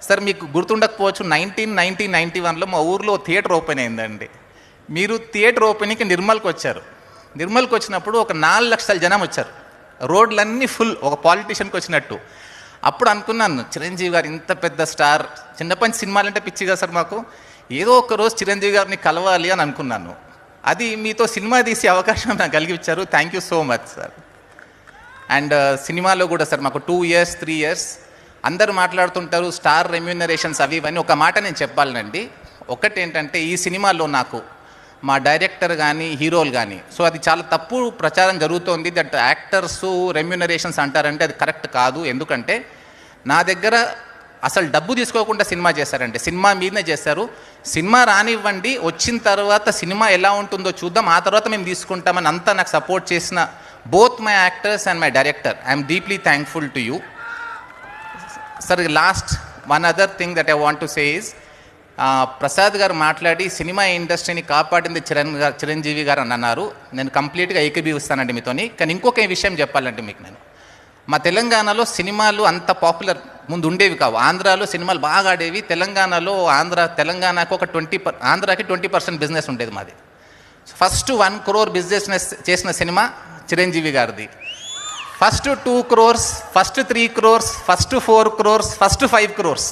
Sir మీకు గుర్తుండకపోవచ్చు, 1991లో మా ఊర్లో థియేటర్ ఓపెన్ అయిందండి. మీరు థియేటర్ ఓపెనింగ్కి నిర్మల్కి వచ్చారు. నిర్మల్కి వచ్చినప్పుడు ఒక 4 లక్షల జనం వచ్చారు. రోడ్లన్నీ ఫుల్, ఒక పాలిటీషియన్కి వచ్చినట్టు. అప్పుడు అనుకున్నాను, చిరంజీవి గారు ఇంత పెద్ద స్టార్, చిన్నప్పటి సినిమాలంటే పిచ్చి కదా సార్ మాకు, ఏదో ఒక రోజు చిరంజీవి గారిని కలవాలి అని అనుకున్నాను. అది మీతో సినిమా తీసే అవకాశం నాకు కలిగించారు. Thank you so much sir. And సినిమాలో కూడా సార్ మాకు 2 years 3 years అందరూ మాట్లాడుతుంటారు స్టార్ రెమ్యూనరేషన్స్ అవి ఇవన్నీ. ఒక మాట నేను చెప్పాలనండి. ఒకటి ఏంటంటే, ఈ సినిమాలో నాకు మా డైరెక్టర్ కానీ హీరోలు కానీ, సో అది చాలా తప్పు ప్రచారం జరుగుతోంది. దట్ యాక్టర్స్ రెమ్యూనరేషన్స్ అంటారంటే అది కరెక్ట్ కాదు. ఎందుకంటే నా దగ్గర అసలు డబ్బు తీసుకోకుండా సినిమా చేశారంటే, సినిమా మీదనే చేశారు. సినిమా రానివ్వండి, వచ్చిన తర్వాత సినిమా ఎలా ఉంటుందో చూద్దాం, ఆ తర్వాత మేము తీసుకుంటామని అంతా నాకు సపోర్ట్ చేసిన both my actors and my director, I'm deeply thankful to you sir. Last one other thing that I want to say is, Prasad గారు మాట్లాడి సినిమా ఇండస్ట్రీని కాపాడింది చిరంజీవి గారు అని అన్నారు. నేను కంప్లీట్గా ఏకీభవిస్తానండి మీతోని. కానీ ఇంకొక విషయం చెప్పాలంటే మీకు, నేను మా తెలంగాణలో సినిమాలు అంత పాపులర్ ముందు ఉండేవి కావు. ఆంధ్రాలో సినిమాలు బాగా ఆడేవి. తెలంగాణకు ఒక ఆంధ్రాకి 20% బిజినెస్ ఉండేది మాది. ఫస్ట్ 1 crore బిజినెస్ చేసిన సినిమా చిరంజీవి గారిది. First 2 crores, first 3 crores, first 4 crores, first 5 crores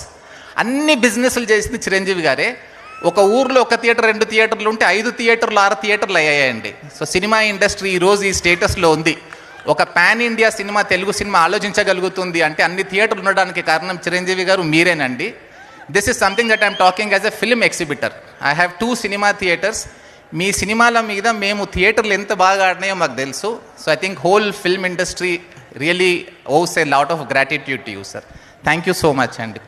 అన్ని బిజినెస్లు చేసింది చిరంజీవి గారే. ఒక ఊర్లో 1 థియేటర్ 2 థియేటర్లు ఉంటే 5 థియేటర్లు 6 థియేటర్లు అయ్యాయండి. సో సినిమా ఇండస్ట్రీ ఈరోజు ఈ స్టేటస్లో ఉంది. ఒక pan India cinema, Telugu cinema ఆలోచించగలుగుతుంది అంటే అన్ని థియేటర్లు ఉండడానికి కారణం చిరంజీవి గారు మీరేనండి. This is something that I'm talking as a film exhibitor. I have 2 cinema theatres. మీ సినిమాల మీద మేము థియేటర్లు ఎంత బాగా ఆడినాయో మాకు తెలుసు. So I think whole film industry really owes a lot of gratitude to you sir. Thank you so much అండి.